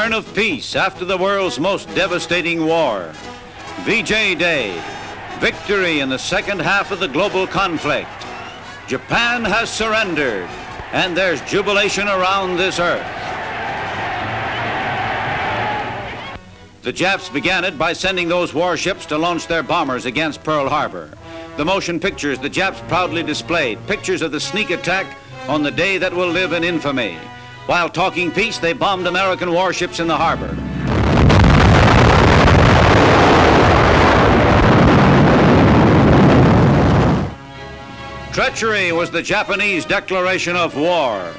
return of peace after the world's most devastating war. VJ Day, victory in the second half of the global conflict. Japan has surrendered, and there's jubilation around this earth. The Japs began it by sending those warships to launch their bombers against Pearl Harbor. The motion pictures the Japs proudly displayed, pictures of the sneak attack on the day that will live in infamy. While talking peace, they bombed American warships in the harbor. Treachery was the Japanese declaration of war.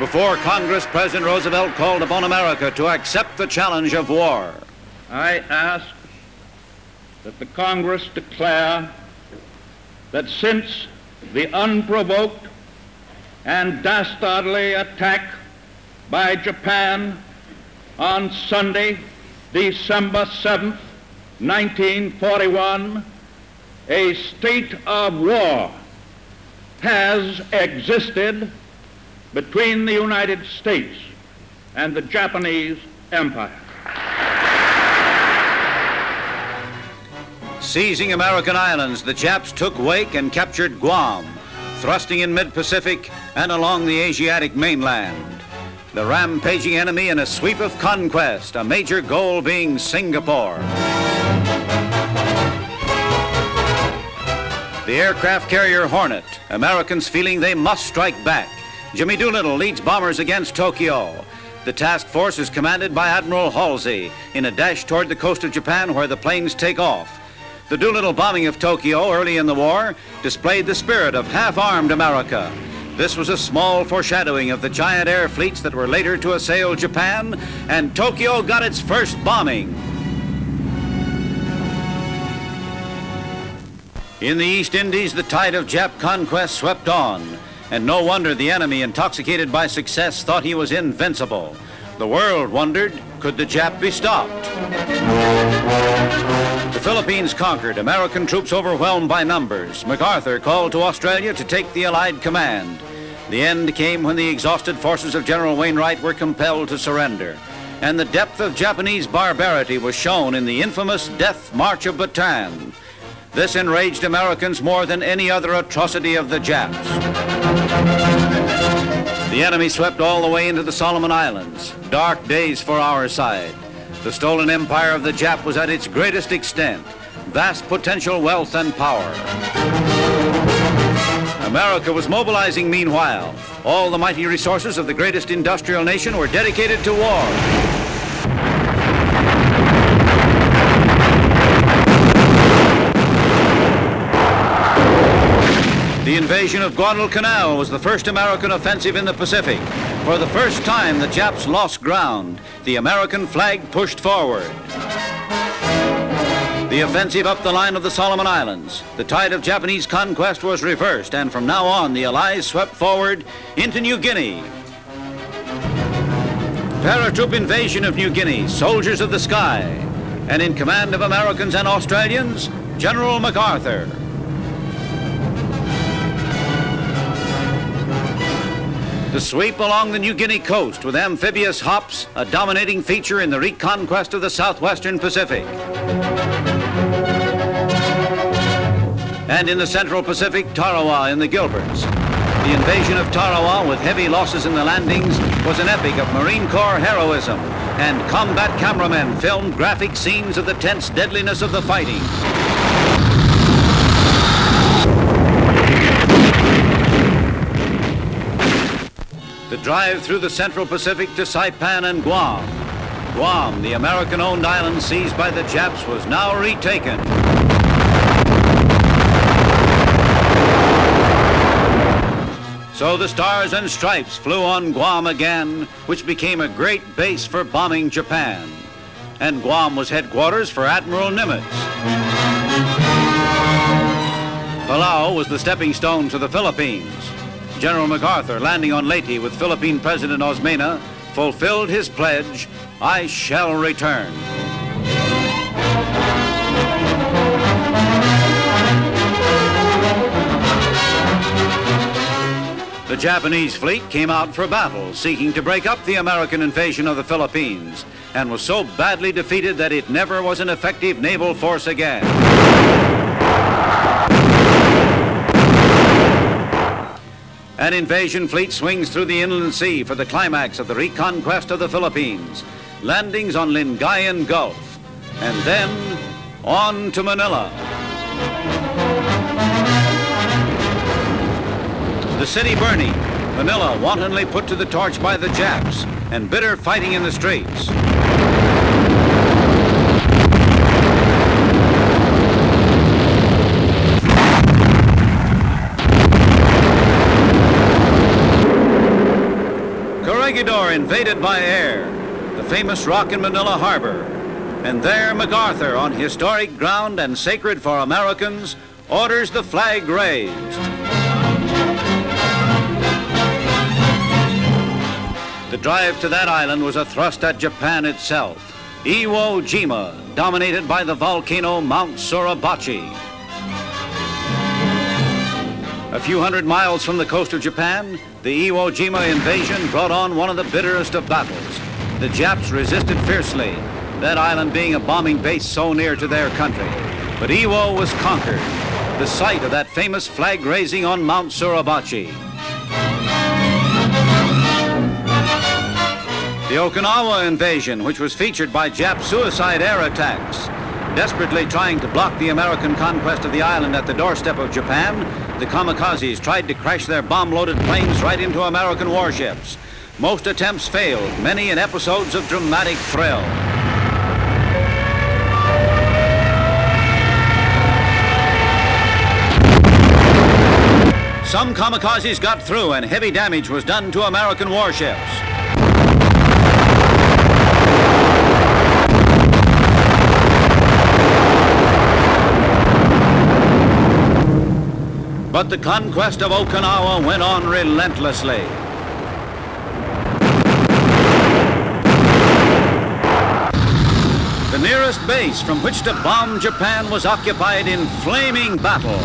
Before Congress, President Roosevelt called upon America to accept the challenge of war. I ask that the Congress declare that since the unprovoked and dastardly attack by Japan on Sunday, December 7th, 1941, a state of war has existed between the United States and the Japanese Empire. Seizing American islands, the Japs took wake and captured Guam, thrusting in mid-Pacific and along the Asiatic mainland. The rampaging enemy in a sweep of conquest, a major goal being Singapore. The aircraft carrier Hornet, Americans feeling they must strike back. Jimmy Doolittle leads bombers against Tokyo. The task force is commanded by Admiral Halsey in a dash toward the coast of Japan where the planes take off. The Doolittle bombing of Tokyo early in the war displayed the spirit of half-armed America. This was a small foreshadowing of the giant air fleets that were later to assail Japan, and Tokyo got its first bombing. In the East Indies, the tide of Jap conquest swept on. And no wonder the enemy, intoxicated by success, thought he was invincible. The world wondered, could the Jap be stopped? The Philippines conquered, American troops overwhelmed by numbers. MacArthur called to Australia to take the Allied command. The end came when the exhausted forces of General Wainwright were compelled to surrender. And the depth of Japanese barbarity was shown in the infamous Death March of Bataan. This enraged Americans more than any other atrocity of the Japs. The enemy swept all the way into the Solomon Islands. Dark days for our side. The stolen empire of the Jap was at its greatest extent. Vast potential wealth and power. America was mobilizing meanwhile. All the mighty resources of the greatest industrial nation were dedicated to war. The invasion of Guadalcanal was the first American offensive in the Pacific. For the first time, the Japs lost ground. The American flag pushed forward. The offensive up the line of the Solomon Islands. The tide of Japanese conquest was reversed, and from now on, the Allies swept forward into New Guinea. Paratroop invasion of New Guinea, soldiers of the sky. And in command of Americans and Australians, General MacArthur. The sweep along the New Guinea coast with amphibious hops, a dominating feature in the reconquest of the southwestern Pacific. And in the central Pacific, TARAWA in the Gilberts. The invasion of TARAWA with heavy losses in the landings was an epic of Marine Corps heroism, and combat cameramen filmed graphic scenes of the tense deadliness of the fighting. The drive through the Central Pacific to Saipan and Guam. Guam, the American-owned island seized by the Japs, was now retaken. So the Stars and Stripes flew on Guam again, which became a great base for bombing Japan. And Guam was headquarters for Admiral Nimitz. Palau was the stepping stone to the Philippines. General MacArthur, landing on Leyte with Philippine President Osmeña, fulfilled his pledge, "I shall return." The Japanese fleet came out for battle, seeking to break up the American invasion of the Philippines, and was so badly defeated that it never was an effective naval force again. An invasion fleet swings through the inland sea for the climax of the reconquest of the Philippines. Landings on Lingayen Gulf, and then on to Manila. The city burning, Manila wantonly put to the torch by the Japs, and bitter fighting in the streets. Corregidor invaded by air, the famous rock in Manila Harbour, and there MacArthur, on historic ground and sacred for Americans, orders the flag raised. The drive to that island was a thrust at Japan itself. Iwo Jima, dominated by the volcano Mount Surrabachi. A few hundred miles from the coast of Japan, the Iwo Jima invasion brought on one of the bitterest of battles. The Japs resisted fiercely, that island being a bombing base so near to their country. But Iwo was conquered, the site of that famous flag raising on Mount Surrabachi. The Okinawa invasion, which was featured by Jap suicide air attacks. Desperately trying to block the American conquest of the island at the doorstep of Japan, the kamikazes tried to crash their bomb-loaded planes right into American warships. Most attempts failed, many in episodes of dramatic thrill. Some kamikazes got through and heavy damage was done to American warships. But the conquest of Okinawa went on relentlessly. The nearest base from which to bomb Japan was occupied in flaming battle.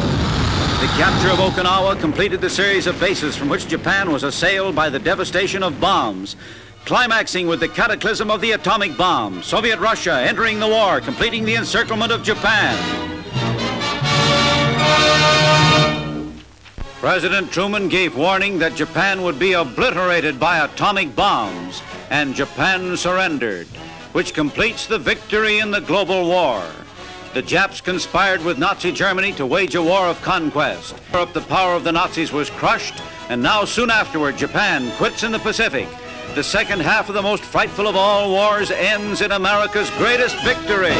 The capture of Okinawa completed the series of bases from which Japan was assailed by the devastation of bombs, climaxing with the cataclysm of the atomic bomb, Soviet Russia entering the war, completing the encirclement of Japan. President Truman gave warning that Japan would be obliterated by atomic bombs, and Japan surrendered, which completes the victory in the global war. The Japs conspired with Nazi Germany to wage a war of conquest. Europe, the power of the Nazis was crushed, and now soon afterward, Japan quits in the Pacific. The second half of the most frightful of all wars ends in America's greatest victory.